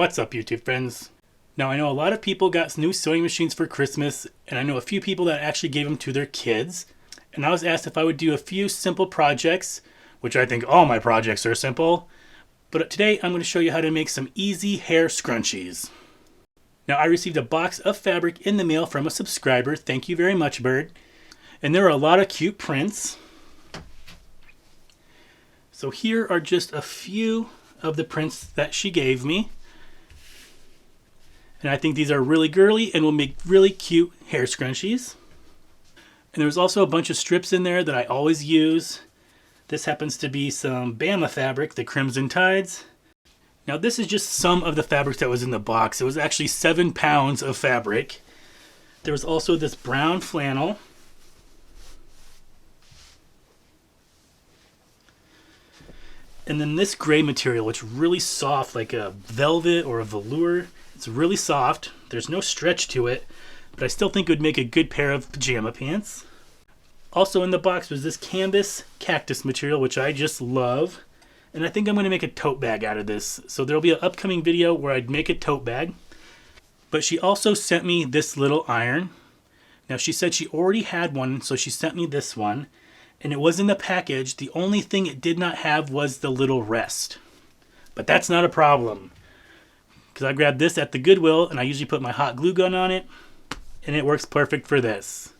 What's up, YouTube friends? Now, I know a lot of people got new sewing machines for Christmas, and I know a few people that actually gave them to their kids. And I was asked if I would do a few simple projects, which I think all my projects are simple. But today I'm going to show you how to make some easy hair scrunchies. Now, I received a box of fabric in the mail from a subscriber. Thank you very much, Bird. And there are a lot of cute prints. So here are just a few of the prints that she gave me. And I think these are really girly and will make really cute hair scrunchies. And there's also a bunch of strips in there that I always use. This happens to be some Bama fabric, the Crimson Tides. Now this is just some of the fabric that was in the box. It was actually 7 pounds of fabric. There was also this brown flannel. And then this gray material, which is really soft, like a velvet or a velour. It's really soft. There's no stretch to it, but I still think it would make a good pair of pajama pants. Also in the box was this canvas cactus material, which I just love. And I think I'm going to make a tote bag out of this. So there'll be an upcoming video where I'd make a tote bag. But she also sent me this little iron. Now she said she already had one, so she sent me this one. And it was in the package. The only thing it did not have was the little rest. But that's not a problem, because I grabbed this at the Goodwill and I usually put my hot glue gun on it, and it works perfect for this.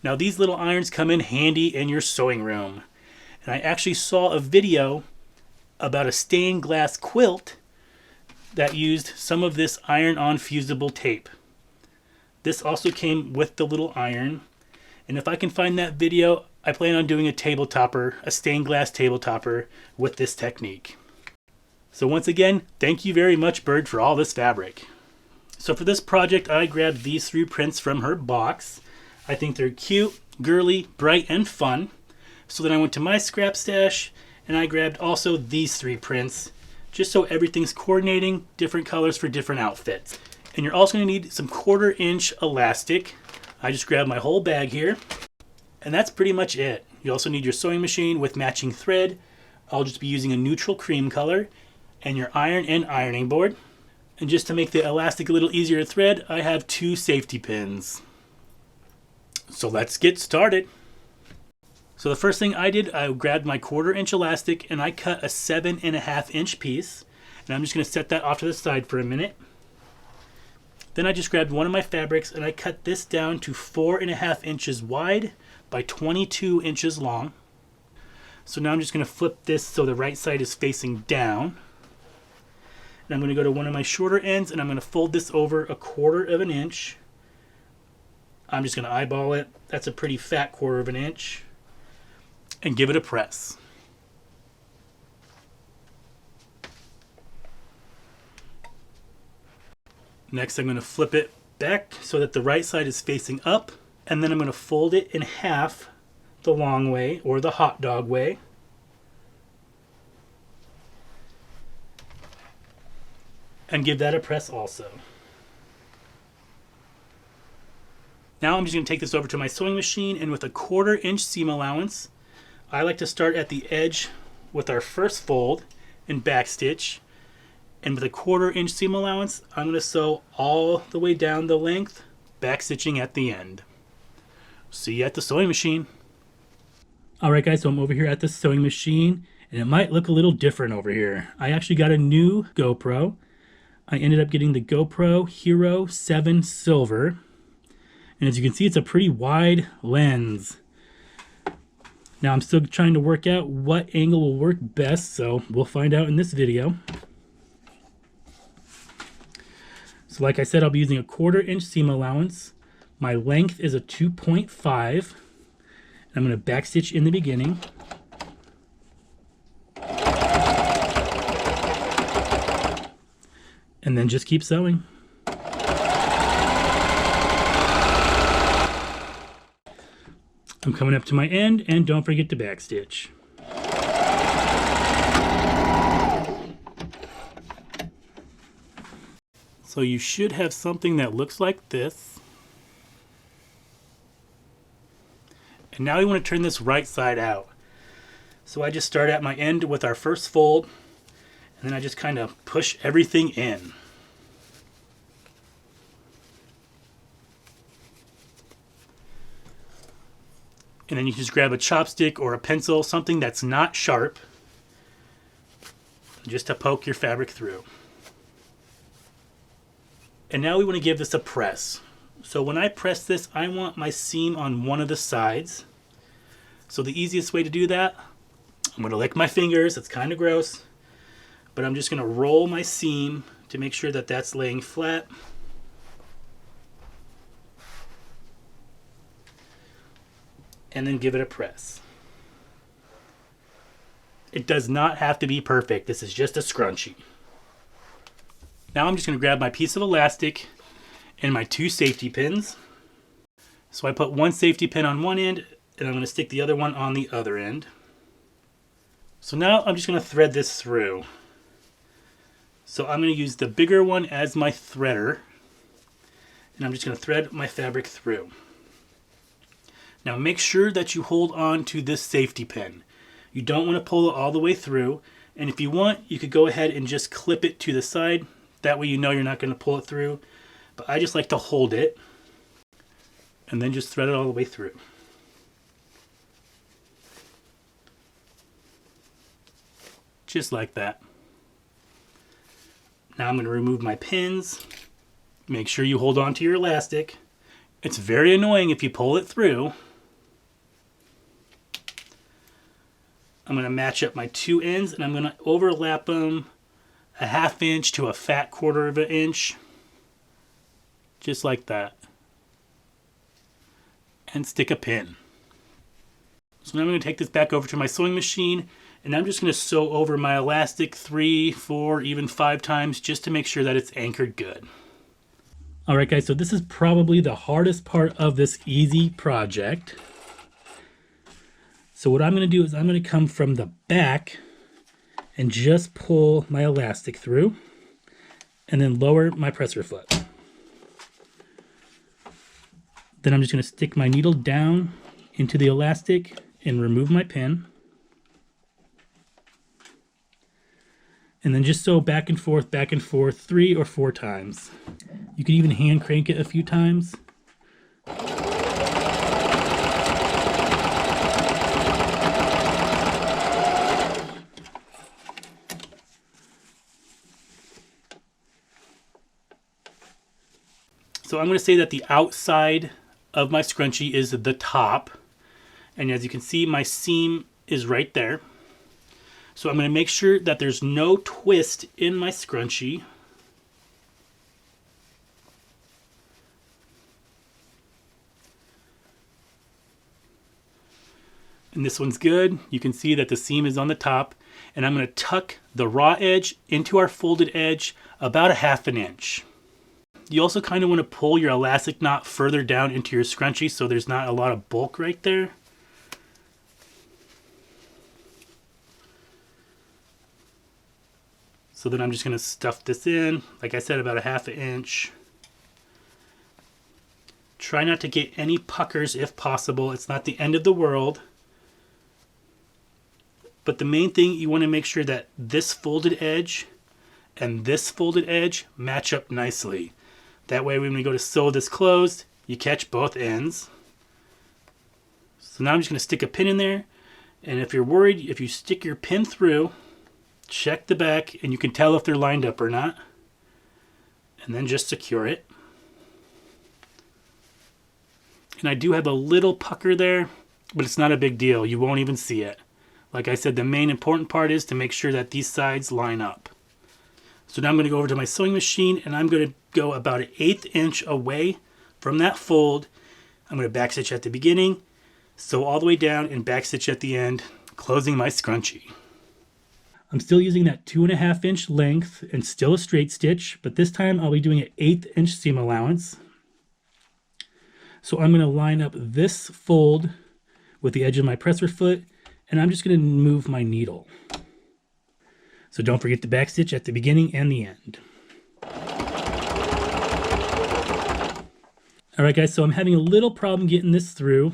Now these little irons come in handy in your sewing room. And I actually saw a video about a stained glass quilt that used some of this iron-on fusible tape. This also came with the little iron. And if I can find that video, I plan on doing a table topper, a stained glass table topper with this technique. So once again, thank you very much, Bird, for all this fabric. So for this project, I grabbed these 3 prints from her box. I think they're cute, girly, bright, and fun. So then I went to my scrap stash and I grabbed also these 3 prints, just so everything's coordinating, different colors for different outfits. And you're also going to need some 1/4-inch elastic. I just grabbed my whole bag here. And that's pretty much it. You also need your sewing machine with matching thread. I'll just be using a neutral cream color. And your iron and ironing board. And just to make the elastic a little easier to thread, I have 2 safety pins. So let's get started. So the first thing I did, I grabbed my 1/4-inch elastic and I cut a 7.5-inch piece. And I'm just going to set that off to the side for a minute. Then I just grabbed one of my fabrics and I cut this down to 4.5 inches wide by 22 inches long. So now I'm just going to flip this so the right side is facing down. And I'm going to go to one of my shorter ends and I'm going to fold this over 1/4 inch. I'm just going to eyeball it. That's a pretty fat 1/4 inch. And give it a press. Next, I'm going to flip it back so that the right side is facing up. And then I'm going to fold it in half the long way, or the hot dog way. And give that a press also. Now I'm just going to take this over to my sewing machine, and with a 1/4-inch seam allowance, I like to start at the edge with our first fold and backstitch. And with a 1/4-inch seam allowance, I'm going to sew all the way down the length, backstitching at the end. See you at the sewing machine. Alright guys, so I'm over here at the sewing machine, and it might look a little different over here. I actually got a new GoPro. I ended up getting the GoPro Hero 7 Silver. And as you can see, it's a pretty wide lens. Now I'm still trying to work out what angle will work best, so we'll find out in this video. So like I said, I'll be using a 1/4-inch seam allowance. My length is a 2.5. I'm going to backstitch in the beginning. And then just keep sewing. I'm coming up to my end, and don't forget to backstitch. So you should have something that looks like this. And now we want to turn this right side out. So I just start at my end with our first fold, and then I just kind of push everything in. And then you just grab a chopstick or a pencil, something that's not sharp, just to poke your fabric through. And now we want to give this a press. So when I press this, I want my seam on one of the sides. So the easiest way to do that, I'm going to lick my fingers. It's kind of gross. But I'm just going to roll my seam to make sure that that's laying flat. And then give it a press. It does not have to be perfect. This is just a scrunchie. Now I'm just going to grab my piece of elastic and my 2 safety pins. So I put one safety pin on one end and I'm going to stick the other one on the other end. So now I'm just going to thread this through. So I'm going to use the bigger one as my threader and I'm just going to thread my fabric through. Now make sure that you hold on to this safety pin. You don't want to pull it all the way through, and if you want, you could go ahead and just clip it to the side. That way you know you're not going to pull it through. But I just like to hold it and then just thread it all the way through. Just like that. Now I'm going to remove my pins. Make sure you hold on to your elastic. It's very annoying if you pull it through. I'm going to match up my 2 ends and I'm going to overlap them a 1/2 inch to a fat 1/4 of an inch. Just like that. And stick a pin. So now I'm going to take this back over to my sewing machine and I'm just going to sew over my elastic 3, 4, even 5 times just to make sure that it's anchored good. Alright guys, so this is probably the hardest part of this easy project. So what I'm going to do is I'm going to come from the back and just pull my elastic through and then lower my presser foot. Then I'm just going to stick my needle down into the elastic and remove my pin. And then just sew back and forth, 3 or 4 times. You can even hand crank it a few times. So I'm going to say that the outside of my scrunchie is the top. And as you can see, my seam is right there. So I'm going to make sure that there's no twist in my scrunchie. And this one's good. You can see that the seam is on the top. And I'm going to tuck the raw edge into our folded edge about a 1/2 inch. You also kind of want to pull your elastic knot further down into your scrunchie so there's not a lot of bulk right there. So then I'm just going to stuff this in, like I said, about a 1/2 inch. Try not to get any puckers if possible. It's not the end of the world. But the main thing, you want to make sure that this folded edge and this folded edge match up nicely. That way when we go to sew this closed, you catch both ends. So now I'm just going to stick a pin in there. And if you're worried, if you stick your pin through, check the back and you can tell if they're lined up or not. And then just secure it. And I do have a little pucker there, but it's not a big deal. You won't even see it. Like I said, the main important part is to make sure that these sides line up. So now I'm going to go over to my sewing machine and I'm going to go about an 1/8 inch away from that fold. I'm going to backstitch at the beginning, sew all the way down, and backstitch at the end, closing my scrunchie. I'm still using that 2.5 inch length and still a straight stitch, but this time I'll be doing an 1/8 inch seam allowance. So I'm going to line up this fold with the edge of my presser foot, and I'm just going to move my needle. So don't forget to backstitch at the beginning and the end. Alright guys, so I'm having a little problem getting this through.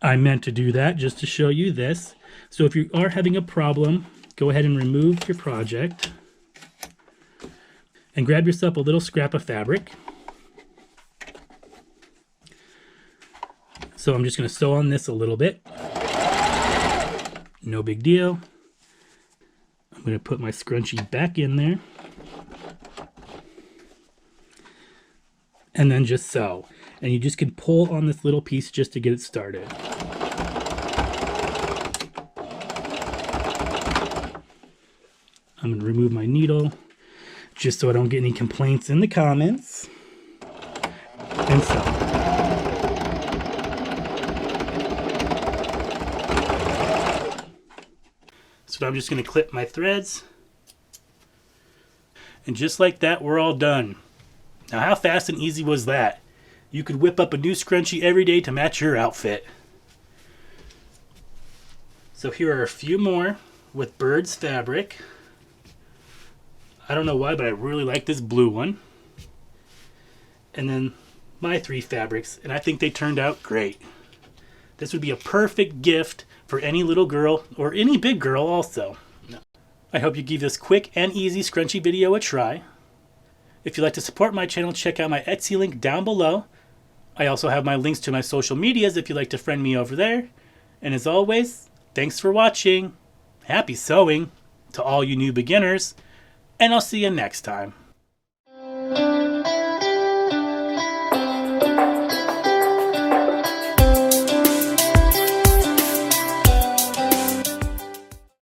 I meant to do that just to show you this. So if you are having a problem, go ahead and remove your project and grab yourself a little scrap of fabric. So I'm just going to sew on this a little bit. No big deal. I'm going to put my scrunchie back in there. And then just sew. And you just can pull on this little piece just to get it started. I'm going to remove my needle just so I don't get any complaints in the comments. And sew. So I'm just going to clip my threads. And just like that, we're all done. Now, how fast and easy was that? You could whip up a new scrunchie every day to match your outfit. So here are a few more with birds fabric. I don't know why, but I really like this blue one. And then my 3 fabrics, and I think they turned out great. This would be a perfect gift for any little girl or any big girl also. I hope you give this quick and easy scrunchie video a try. If you'd like to support my channel, check out my Etsy link down below. I also have my links to my social medias if you'd like to friend me over there. And as always, thanks for watching. Happy sewing to all you new beginners. And I'll see you next time.